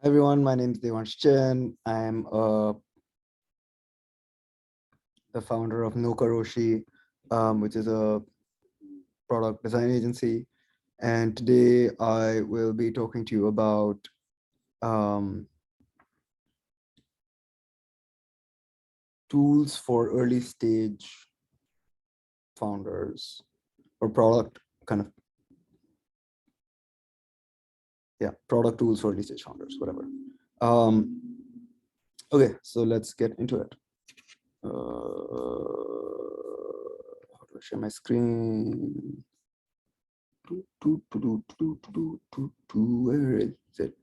Hi everyone, my name is Devansh Chen. I'm the founder of No Karoshi, which is a product design agency. And today I will be talking to you about um, tools for early stage founders or product kind of, product tools for early stage founders, whatever. Okay, so let's get into it. How do I share my screen? Where is it?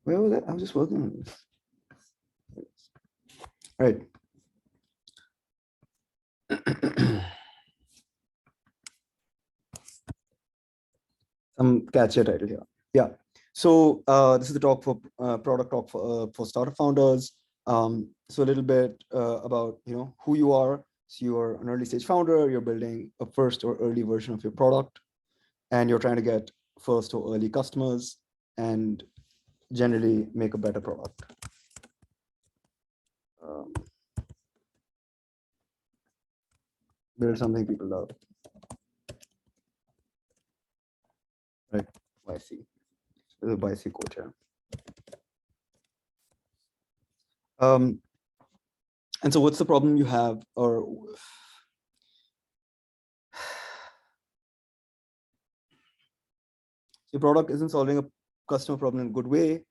Where was it? I was just working on this. All right. Some catchy title here. Yeah. So this is the talk for product talk for startup founders. So a little bit about who you are. So you're an early stage founder. You're building a first or early version of your product, and you're trying to get first or early customers and generally make a better product. Build something people love. Right. YC. There's a YC quote here. And so what's the problem you have, or your product isn't solving a customer problem in a good way.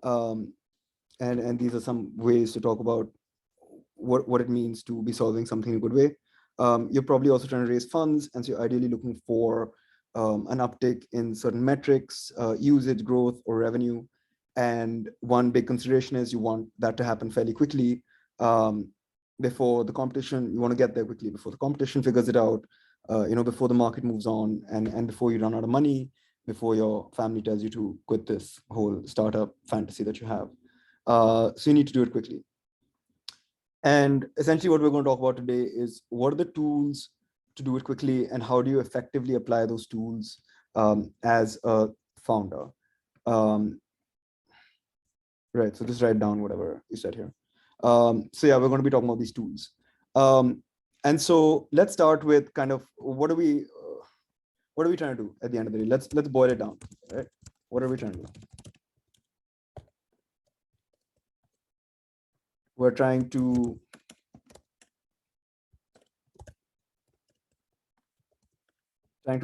And these are some ways to talk about what it means to be solving something in a good way. You're probably also trying to raise funds, and so you're ideally looking for an uptick in certain metrics, usage, growth, or revenue. And one big consideration is you want that to happen fairly quickly before the competition. You want to get there quickly before the competition figures it out, before the market moves on, and before you run out of money, before your family tells you to quit this whole startup fantasy that you have. So you need to do it quickly. And essentially what we're going to talk about today is what are the tools to do it quickly, and how do you effectively apply those tools as a founder. Right, so just write down whatever you said here. So yeah, we're going to be talking about these tools. And so let's start with kind of what are we trying to do at the end of the day? Let's boil it down, right? What are we trying to do? We're trying to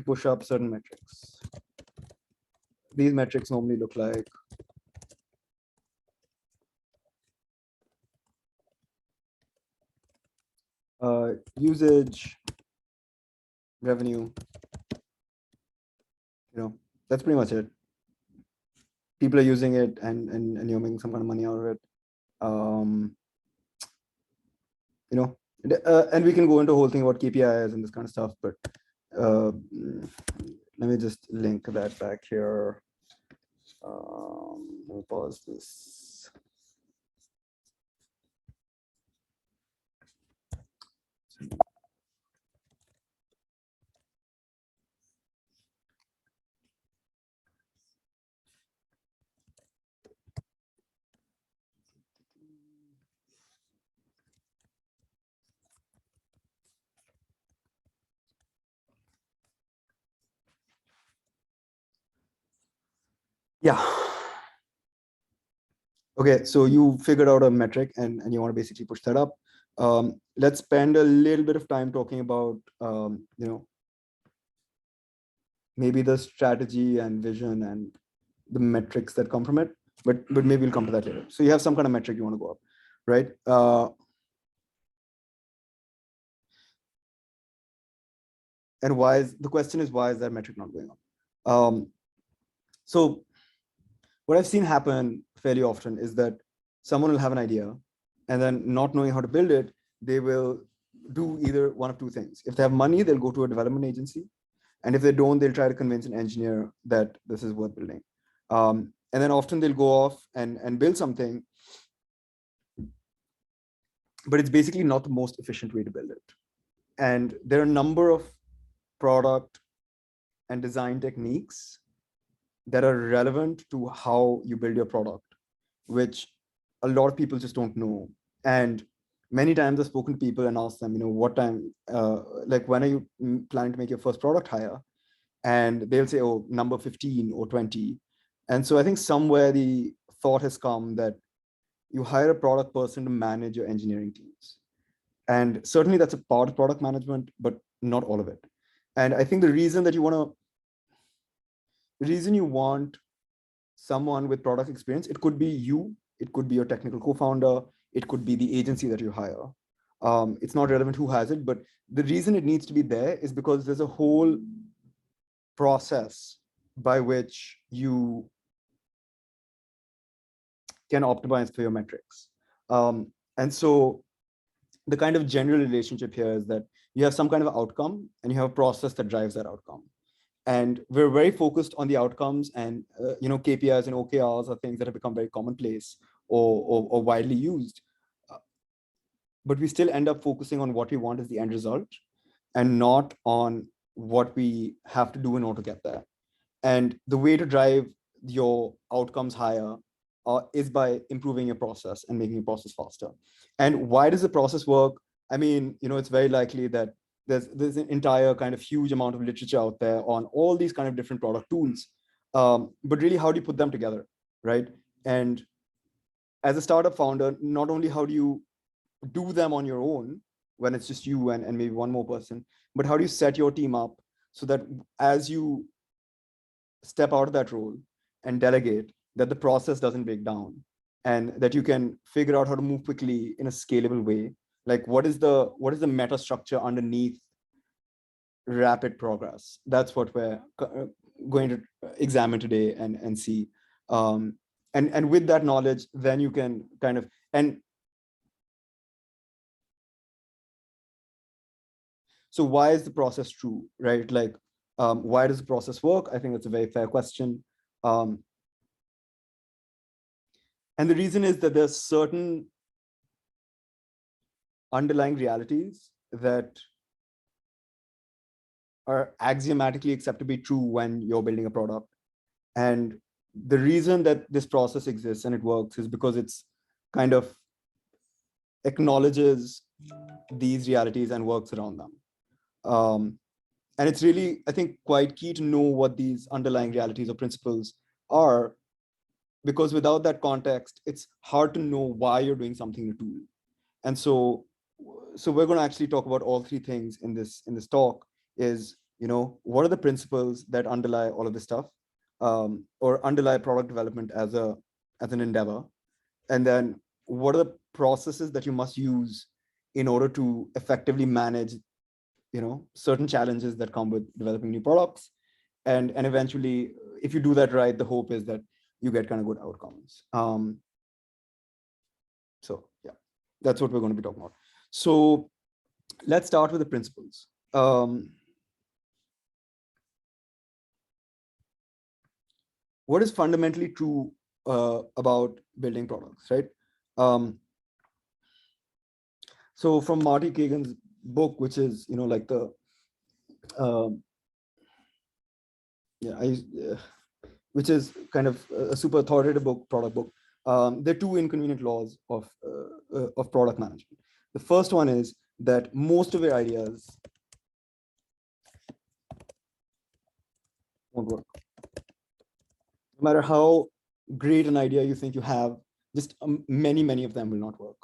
push up certain metrics. These metrics normally look like usage, revenue. That's pretty much it. People are using it, and you're making some kind of money out of it. And we can go into a whole thing about KPIs and this kind of stuff, but let me just link that back here. Let me pause this. Yeah. Okay, so you figured out a metric, and you want to basically push that up. Let's spend a little bit of time talking about maybe the strategy and vision and the metrics that come from it, but maybe we'll come to that later. So you have some kind of metric you want to go up, right? And the question is, why is that metric not going up? So what I've seen happen fairly often is that someone will have an idea, and then not knowing how to build it, they will do either one of two things. If they have money, they'll go to a development agency. And if they don't, they'll try to convince an engineer that this is worth building. And then often they'll go off and build something, but it's basically not the most efficient way to build it. And there are a number of product and design techniques that are relevant to how you build your product, which a lot of people just don't know. And many times I've spoken to people and asked them, what time, like, when are you planning to make your first product hire? And they'll say, oh, number 15 or 20. And so I think somewhere the thought has come that you hire a product person to manage your engineering teams. And certainly that's a part of product management, but not all of it. And I think the reason you want someone with product experience, it could be you, it could be your technical co-founder, it could be the agency that you hire. It's not relevant who has it, but the reason it needs to be there is because there's a whole process by which you can optimize for your metrics. And so the kind of general relationship here is that you have some kind of outcome and you have a process that drives that outcome. And we're very focused on the outcomes, and KPIs and OKRs are things that have become very commonplace or widely used. But we still end up focusing on what we want as the end result and not on what we have to do in order to get there. And the way to drive your outcomes higher is by improving your process and making your process faster. And why does the process work? I mean, it's very likely that there's an entire kind of huge amount of literature out there on all these kind of different product tools. But really, how do you put them together, right? And as a startup founder, not only how do you do them on your own when it's just you and maybe one more person, but how do you set your team up so that as you step out of that role and delegate, that the process doesn't break down and that you can figure out how to move quickly in a scalable way. Like what is the meta structure underneath rapid progress? That's what we're going to examine today and see. And with that knowledge, then you can kind of, and so why is the process true, right? Like, why does the process work? I think that's a very fair question. And the reason is that there's certain underlying realities that are axiomatically accepted to be true when you're building a product. And the reason that this process exists and it works is because it's kind of acknowledges these realities and works around them. And it's really, I think, quite key to know what these underlying realities or principles are, because without that context, it's hard to know why you're doing something in a tool. And so we're going to actually talk about all three things in this talk. Is, what are the principles that underlie all of this stuff, or underlie product development as an endeavor, and then what are the processes that you must use in order to effectively manage certain challenges that come with developing new products, and eventually, if you do that right, the hope is that you get kind of good outcomes. So yeah, that's what we're going to be talking about. So let's start with the principles. What is fundamentally true about building products, right? So from Marty Kagan's book, which is, like the, which is kind of a super authoritative book, product book. There are two inconvenient laws of product management. The first one is that most of your ideas won't work. No matter how great an idea you think you have, just many of them will not work.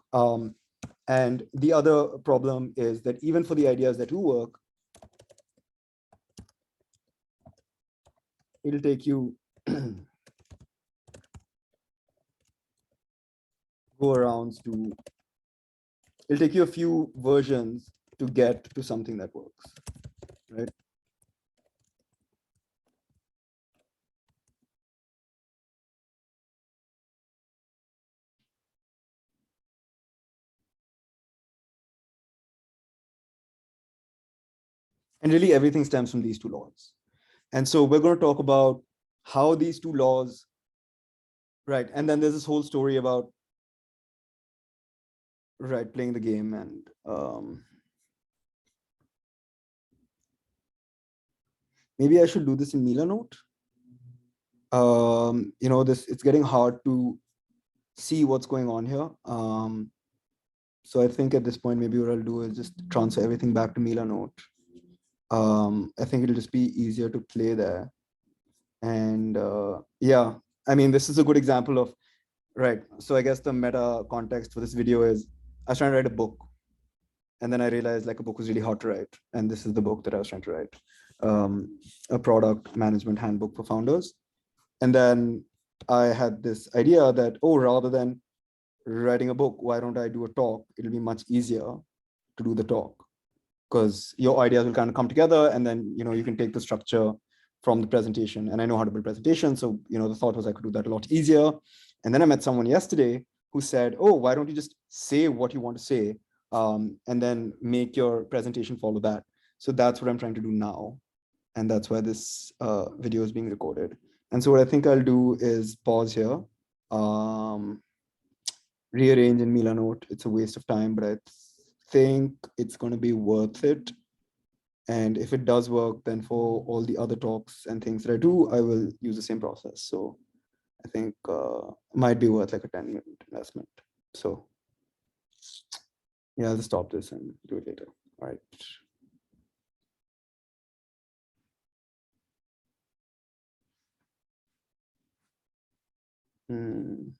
And the other problem is that even for the ideas that do work, it'll take you it'll take you a few versions to get to something that works, right? And really everything stems from these two laws. And so we're going to talk about how these two laws, right? And then there's this whole story about, right, playing the game and maybe I should do this in Milanote. It's getting hard to see what's going on here. So I think at this point, maybe what I'll do is just transfer everything back to Milanote. I think it'll just be easier to play there. And yeah, I mean, this is a good example of, right. So I guess the meta context for this video is I was trying to write a book. And then I realized like a book was really hard to write. And this is the book that I was trying to write, a product management handbook for founders. And then I had this idea that, oh, rather than writing a book, why don't I do a talk? It'll be much easier to do the talk because your ideas will kind of come together, and then you can take the structure from the presentation. And I know how to build presentations, so the thought was I could do that a lot easier. And then I met someone yesterday who said, oh, why don't you just say what you want to say, and then make your presentation follow that. So that's what I'm trying to do now, and that's why this video is being recorded. And so what I think I'll do is pause here, rearrange in Milanote. It's a waste of time, but I think it's going to be worth it. And if it does work, then for all the other talks and things that I do, I will use the same process. So I think might be worth like a 10-minute investment. So yeah, I'll just stop this and do it later. All right.